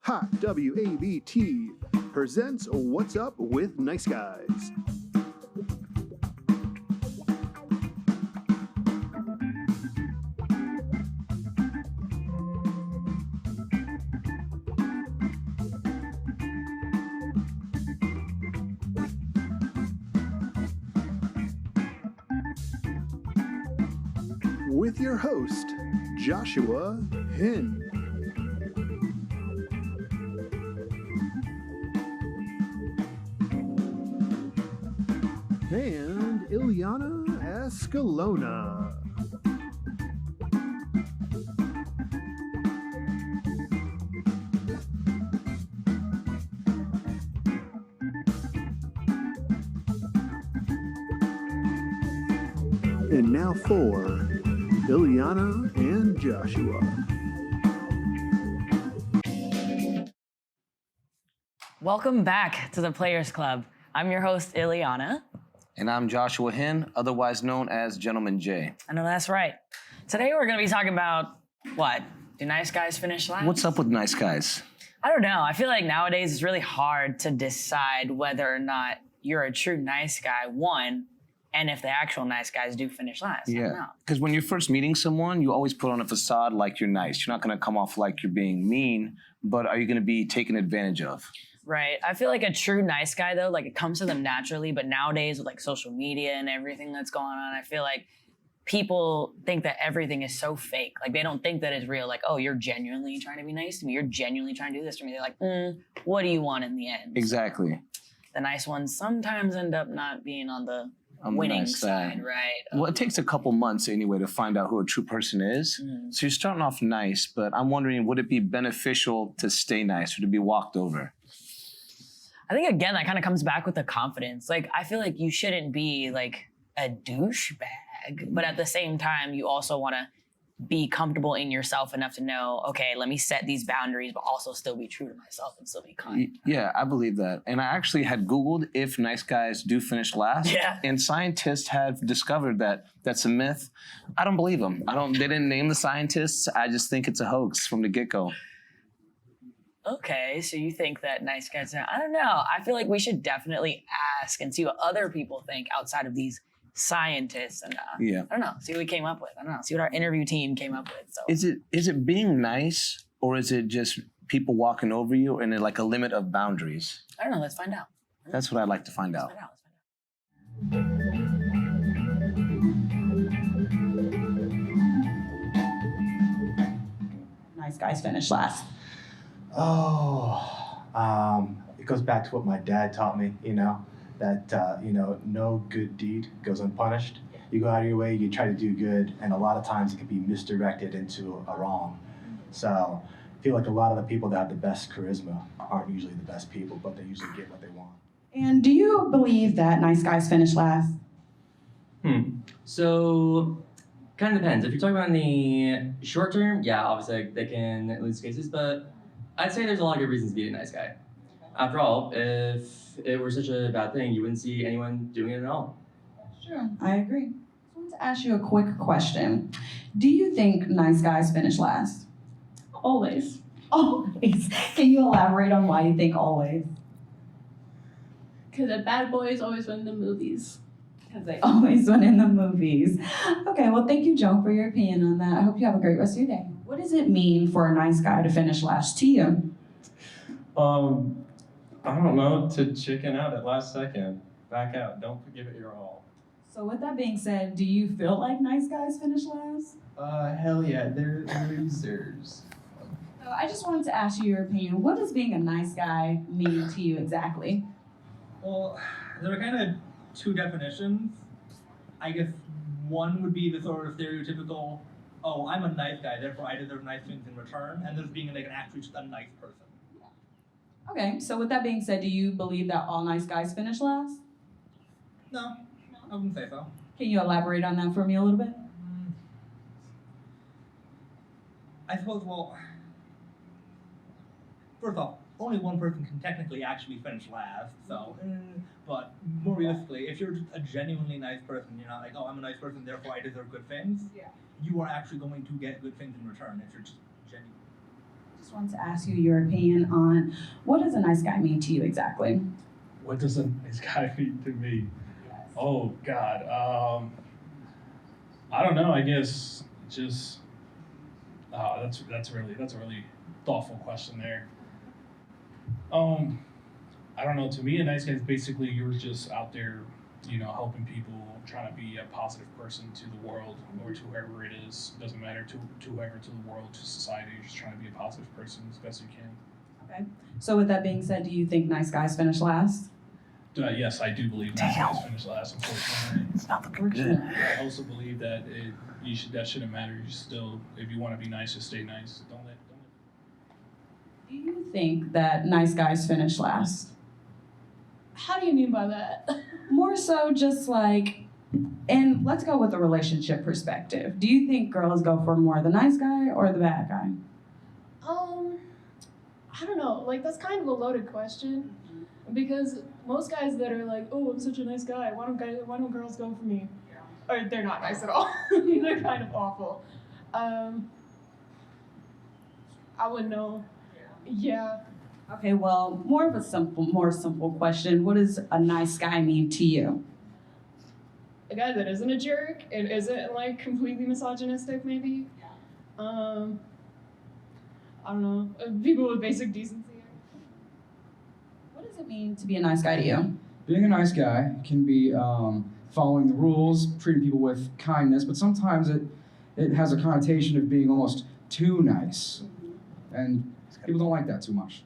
Hot WABT presents What's Up with Nice Guys. With your host, Joshua Hinn. And Ileana Escalona. And now for Ileana and Joshua. Welcome back to the Players Club. I'm your host, Ileana. And I'm Joshua Hinn, otherwise known as Gentleman J. I know that's right. Today we're going to be talking about, what? Do nice guys finish last? What's up with nice guys? I don't know. I feel like nowadays it's really hard to decide whether or not you're a true nice guy, one, and if the actual nice guys do finish last. I don't know. Because when you're first meeting someone, you always put on a facade like you're nice. You're not going to come off like you're being mean, but are you going to be taken advantage of? Right. I feel like a true nice guy, though, like it comes to them naturally. But nowadays with like social media and everything that's going on, I feel like people think that everything is so fake. Like they don't think that it's real. Like, oh, you're genuinely trying to be nice to me. You're genuinely trying to do this to me. They're like, what do you want in the end? Exactly. The nice ones sometimes end up not being on the winning nice side, right? Well, it takes a couple months anyway to find out who a true person is. So you're starting off nice, but I'm wondering, would it be beneficial to stay nice or to be walked over? I think, again, that kind of comes back with the confidence. Like, I feel like you shouldn't be, like, a douchebag. But at the same time, you also want to be comfortable in yourself enough to know, okay, let me set these boundaries, but also still be true to myself and still be kind. Yeah, I believe that. And I actually had Googled if nice guys do finish last. Yeah. And scientists have discovered that that's a myth. I don't believe them. They didn't name the scientists. I just think it's a hoax from the get-go. Okay, so you think that nice guys, I don't know. I feel like we should definitely ask and see what other people think outside of these scientists and I don't know, see what we came up with. I don't know, see what our interview team came up with. So is it being nice or is it just people walking over you and like a limit of boundaries? I don't know, let's find out. That's what I'd like to find out. Let's find out. Nice guys finish last. It goes back to what my dad taught me, that, no good deed goes unpunished. You go out of your way, you try to do good, and a lot of times it can be misdirected into a wrong. So I feel like a lot of the people that have the best charisma aren't usually the best people, but they usually get what they want. And do you believe that nice guys finish last? So, kind of depends. If you're talking about in the short term, yeah, obviously they can lose cases, but I'd say there's a lot of good reasons to be a nice guy. After all, if it were such a bad thing, you wouldn't see anyone doing it at all. Sure, I agree. I want to ask you a quick question. Do you think nice guys finish last? Always. Always. Can you elaborate on why you think always? Because the bad boys always win the movies. Because they always win in the movies. Okay, well, thank you, Joe, for your opinion on that. I hope you have a great rest of your day. What does it mean for a nice guy to finish last to you? I don't know, to chicken out at last second. Back out, don't give it your all. So with that being said, do you feel like nice guys finish last? Hell yeah, they're losers. So I just wanted to ask you your opinion. What does being a nice guy mean to you exactly? Well, there are kind of two definitions. I guess one would be the sort of stereotypical, oh, I'm a nice guy, therefore I deserve nice things in return, and there's being like actually just a nice person. Okay, so with that being said, do you believe that all nice guys finish last? No, I wouldn't say so. Can you elaborate on that for me a little bit? I suppose, well, first off, only one person can technically actually finish last, so, but more realistically, if you're just a genuinely nice person, you're not like, oh, I'm a nice person, therefore I deserve good things, you are actually going to get good things in return if you're just genuine. just want to ask you your opinion on what does a nice guy mean to you exactly? What does a nice guy mean to me? Oh God, I don't know. I guess just that's a really thoughtful question there. I don't know. To me, a nice guy is basically you're just out there, helping people, trying to be a positive person to the world or to whoever it is. Doesn't matter to whoever, to the world, to society. You're just trying to be a positive person as best you can. Okay. So with that being said, do you think nice guys finish last? Yes, I do believe nice guys finish last. Unfortunately, It's not looking good. I also believe that that shouldn't matter. You still, if you want to be nice, just stay nice. Don't let. Do you think that nice guys finish last? How do you mean by that? More so just like, and let's go with the relationship perspective. Do you think girls go for more the nice guy or the bad guy? I don't know. Like, that's kind of a loaded question. Because most guys that are like, oh, I'm such a nice guy, why don't girls go for me? Or they're not nice at all. They're kind of awful. I wouldn't know. Yeah. Okay, well, more simple question. What does a nice guy mean to you? A guy that isn't a jerk and isn't like completely misogynistic, maybe. I don't know. People with basic decency. What does it mean to be a nice guy to you? Being a nice guy can be following the rules, treating people with kindness, but sometimes it has a connotation of being almost too nice. And people don't like that too much.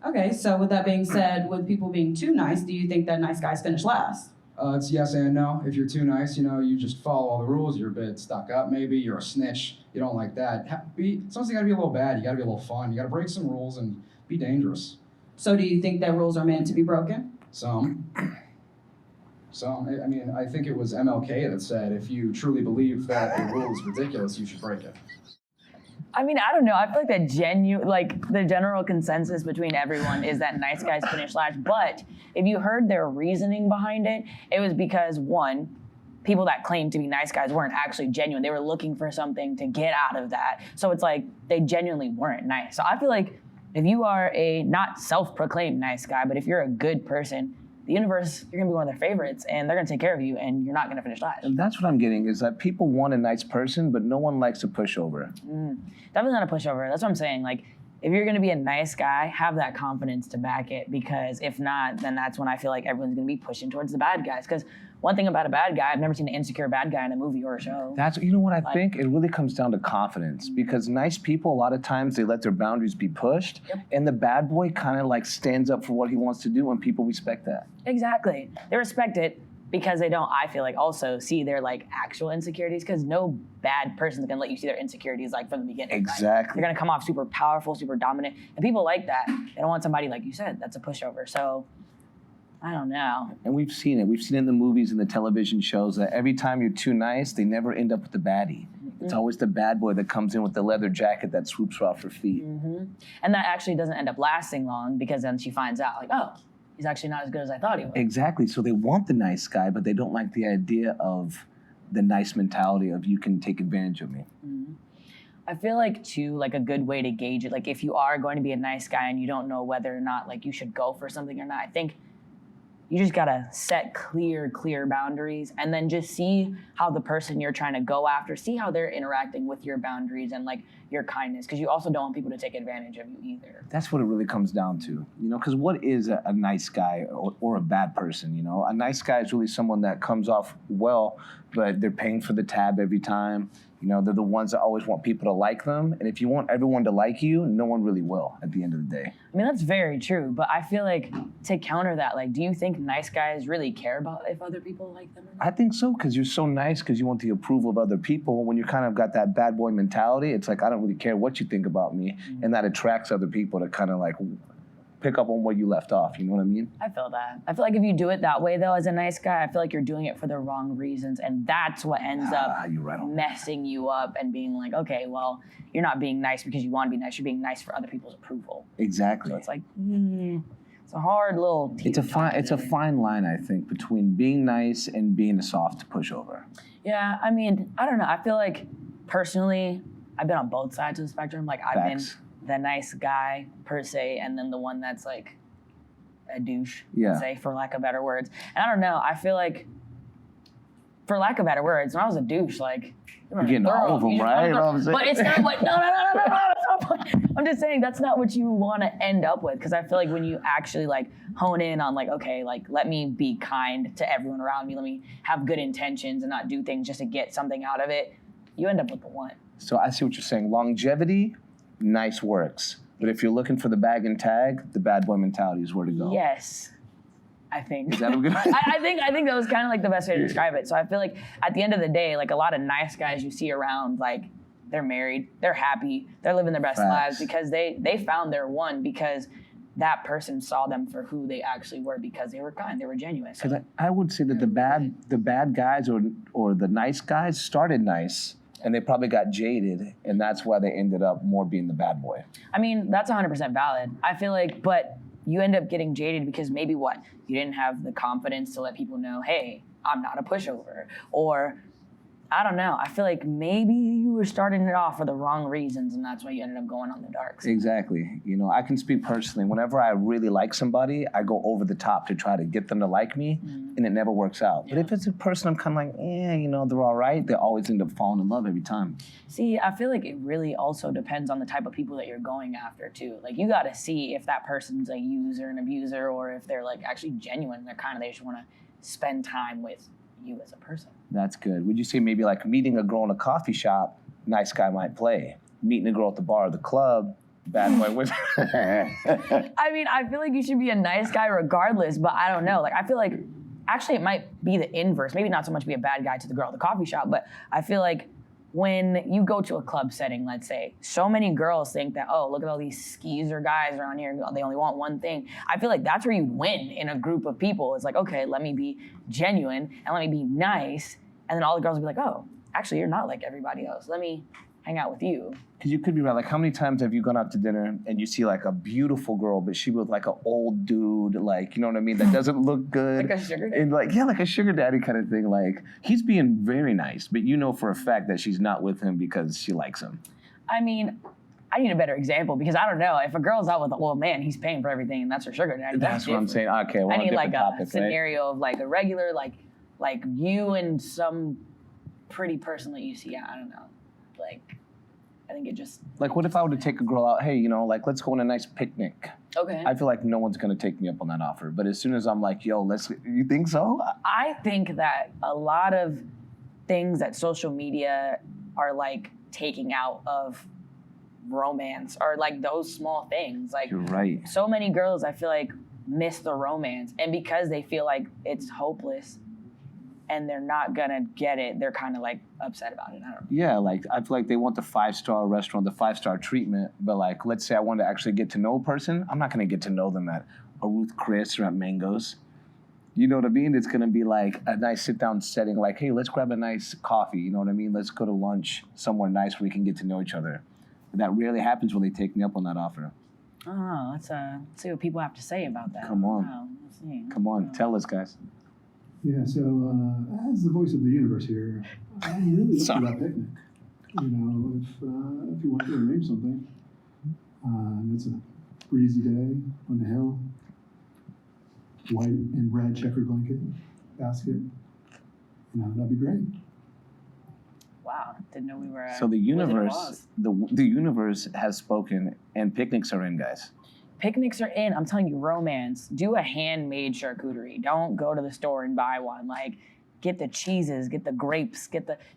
Okay, so with that being said, with people being too nice, do you think that nice guys finish last? It's yes and no. If you're too nice, you just follow all the rules. You're a bit stuck up, maybe. You're a snitch. You don't like that. Sometimes you gotta be a little bad. You gotta be a little fun. You gotta break some rules and be dangerous. So do you think that rules are meant to be broken? Some. I mean, I think it was MLK that said, if you truly believe that a rule is ridiculous, you should break it. I mean, I don't know. I feel like the general consensus between everyone is that nice guys finish last. But if you heard their reasoning behind it, it was because one, people that claimed to be nice guys weren't actually genuine. They were looking for something to get out of that. So it's like they genuinely weren't nice. So I feel like if you are a not self-proclaimed nice guy, but if you're a good person, the universe, you're gonna be one of their favorites and they're gonna take care of you and you're not gonna finish last. And that's what I'm getting is that people want a nice person, but no one likes a pushover. Definitely not a pushover. That's what I'm saying. Like, if you're gonna be a nice guy, have that confidence to back it, because if not, then that's when I feel like everyone's gonna be pushing towards the bad guys. Because one thing about a bad guy, I've never seen an insecure bad guy in a movie or a show. That's, what I think? It really comes down to confidence, because nice people, a lot of times they let their boundaries be pushed, and the bad boy kind of like stands up for what he wants to do, and people respect that. Exactly. They respect it because they don't, I feel like, also see their like actual insecurities, because no bad person's gonna let you see their insecurities like from the beginning. Exactly. Right? They're gonna come off super powerful, super dominant, and people like that. They don't want somebody, like you said, that's a pushover. So I don't know. And we've seen it. We've seen it in the movies and the television shows that every time you're too nice, they never end up with the baddie. It's always the bad boy that comes in with the leather jacket that swoops her off her feet. And that actually doesn't end up lasting long, because then she finds out, like, oh, he's actually not as good as I thought he was. Exactly. So they want the nice guy, but they don't like the idea of the nice mentality of you can take advantage of me. I feel like, too, like a good way to gauge it, like if you are going to be a nice guy and you don't know whether or not like you should go for something or not, I think you just gotta set clear boundaries, and then just see how the person you're trying to go after, see how they're interacting with your boundaries and like your kindness, because you also don't want people to take advantage of you either. That's what it really comes down to, because what is a nice guy or a bad person? A nice guy is really someone that comes off well, but they're paying for the tab every time. They're the ones that always want people to like them. And if you want everyone to like you, no one really will at the end of the day. I mean, that's very true. But I feel like to counter that, like, do you think nice guys really care about if other people like them or not? I think so, because you're so nice because you want the approval of other people. When you kind of got that bad boy mentality, it's like, I don't really care what you think about me. And that attracts other people to kind of like pick up on where you left off, you know what I mean? I feel that. I feel like if you do it that way, though, as a nice guy, I feel like you're doing it for the wrong reasons, and that's what ends up messing you up and being like, okay, well, you're not being nice because you want to be nice, you're being nice for other people's approval. Exactly. So it's like, it's a hard little It's a fine line, I think, between being nice and being a soft pushover. Yeah, I mean, I don't know. I feel like, personally, I've been on both sides of the spectrum. Like, I've been the nice guy per se, and then the one that's like a douche, Yeah. say, for lack of better words. And I don't know, I feel like, for lack of better words, when I was a douche, like, You're getting all of them, you just right? wanna You know what I'm saying? But it's not what, no, that's not what, I'm just saying that's not what you want to end up with, because I feel like when you actually like hone in on like, okay, like let me be kind to everyone around me, let me have good intentions and not do things just to get something out of it, you end up with the one. So I see what you're saying. Longevity, nice works. But if you're looking for the bag and tag, the bad boy mentality is where to go. Yes, I think. Is that a good? I think that was kind of like the best way to describe it. So I feel like at the end of the day, like a lot of nice guys you see around, like they're married, they're happy, they're living their best lives because they found their one, because that person saw them for who they actually were, because they were kind, they were genuine. So, Because I would say that the bad guys or the nice guys started nice, and they probably got jaded, and that's why they ended up more being the bad boy. I mean, that's 100% valid. I feel like, but you end up getting jaded because maybe what? You didn't have the confidence to let people know, hey, I'm not a pushover. Or, I don't know, I feel like maybe you were starting it off for the wrong reasons, and that's why you ended up going on the dark side. Exactly. You know, I can speak personally. Whenever I really like somebody, I go over the top to try to get them to like me, and it never works out. But if it's a person I'm kind of like, you know, they're all right, they always end up falling in love every time. See, I feel like it really also depends on the type of people that you're going after too. Like you gotta see if that person's a user, an abuser, or if they're like actually genuine. They're kind of, they just wanna spend time with you as a person. That's good. Would you say maybe like meeting a girl in a coffee shop, nice guy might play. Meeting a girl at the bar or the club, bad boy wins. I mean, I feel like you should be a nice guy regardless, but I don't know. Like, I feel like actually it might be the inverse. Maybe not so much be a bad guy to the girl at the coffee shop, but I feel like when you go to a club setting, let's say, so many girls think that, oh, look at all these skeezer guys around here, they only want one thing. I feel like that's where you win in a group of people. It's like, okay, let me be genuine and let me be nice. And then all the girls will be like, oh, actually, you're not like everybody else. Let me hang out with you. Because you could be right. Like, how many times have you gone out to dinner and you see like a beautiful girl, but she was like an old dude, like, you know what I mean, that doesn't look good. Like a sugar daddy? And like, yeah, like a sugar daddy kind of thing. Like, he's being very nice, but you know for a fact that she's not with him because she likes him. I mean, I need a better example because I don't know. If a girl's out with a old man, he's paying for everything and that's her sugar daddy. That's what I'm saying. Okay, well, I need like a topic, scenario of like a regular, like you and some pretty person that you see. I don't know. Like, I think it just. Like, what if I were to take a girl out? Hey, you know, like, let's go on a nice picnic. Okay. I feel like no one's gonna take me up on that offer. But as soon as I'm like, yo, you think so? I think that a lot of things that social media are like taking out of romance are like those small things. Like, You're right. So many girls, I feel like, miss the romance, and because they feel like it's hopeless and they're not gonna get it, they're kind of like upset about it. I don't know. Yeah, like I feel like they want the 5-star restaurant, the 5-star treatment, but like let's say I want to actually get to know a person, I'm not gonna get to know them at a Ruth Chris or at Mango's. You know what I mean? It's gonna be like a nice sit-down setting, like, hey, let's grab a nice coffee. You know what I mean? Let's go to lunch somewhere nice where we can get to know each other. But that rarely happens when they take me up on that offer. I don't know. Let's see what people have to say about that. Come on. Wow, let's see. Come on, tell us, guys. Yeah, so as the voice of the universe here, I'm really up for that picnic. You know, if you want to arrange something, it's a breezy day on the hill, white and red checkered blanket, basket. You know, that'd be great. Wow, didn't know we were. So the Wizard of universe, Oz. the universe has spoken, and picnics are in, guys. Picnics are in. I'm telling you, romance. Do a handmade charcuterie. Don't go to the store and buy one. Like, get the cheeses, get the grapes,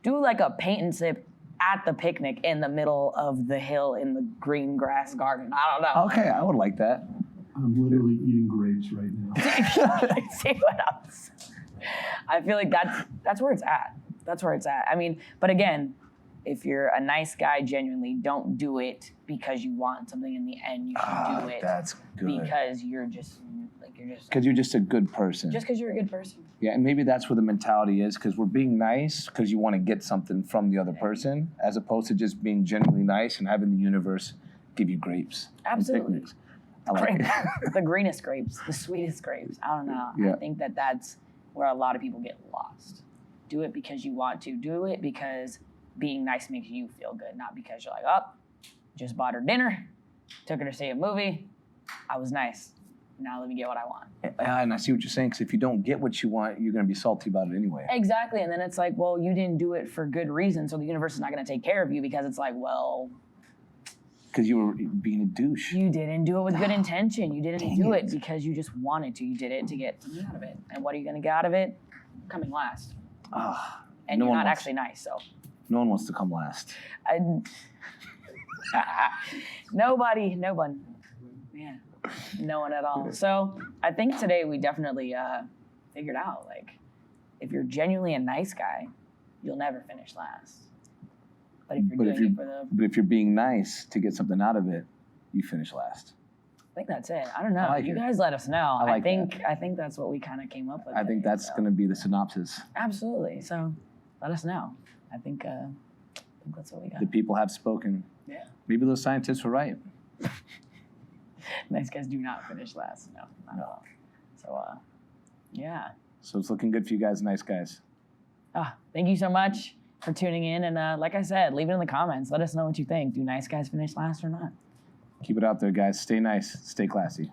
do like a paint and sip at the picnic in the middle of the hill in the green grass garden. I don't know. Okay, I would like that. I'm literally eating grapes right now. See what else? I feel like that's where it's at. That's where it's at. I mean, but again, if you're a nice guy, genuinely, don't do it because you want something in the end. You should do it that's good. because you're just Because you're just a good person. just because you're a good person. Yeah, and maybe that's where the mentality is, because we're being nice because you want to get something from the other person, as opposed to just being genuinely nice and having the universe give you grapes. and Absolutely. picnics. I like it. The greenest grapes, the sweetest grapes. I don't know. Yeah. I think that's where a lot of people get lost. Do it because you want to. Do it because being nice makes you feel good, not because you're like, oh, just bought her dinner. Took her to see a movie. I was nice. Now let me get what I want. And I see what you're saying, because if you don't get what you want, you're going to be salty about it anyway. Exactly. And then it's like, well, you didn't do it for good reason, so the universe is not going to take care of you because it's like, well, Because you were being a douche. you didn't do it with good intention. You didn't Dang do it. it because you just wanted to. You did it to get something out of it. And what are you going to get out of it? Coming last. Ah, And no you're one not wants- actually nice, so. No one wants to come last. Nobody, no one. Yeah, no one at all. So I think today we definitely figured out, like, if you're genuinely a nice guy, you'll never finish last. But if you're doing it for the, But if you're being nice to get something out of it, you finish last. I think that's it. I don't know. I like You it. think let us know. I like I think that's what we kind of came up with. I think today, that's so. going to be the synopsis. Absolutely. So let us know. I think that's what we got. The people have spoken. Yeah. Maybe those scientists were right. Nice guys do not finish last. No, not at all. So yeah. So it's looking good for you guys, nice guys. Thank you so much for tuning in. And like I said, leave it in the comments. Let us know what you think. Do nice guys finish last or not? Keep it out there, guys. Stay nice. Stay classy.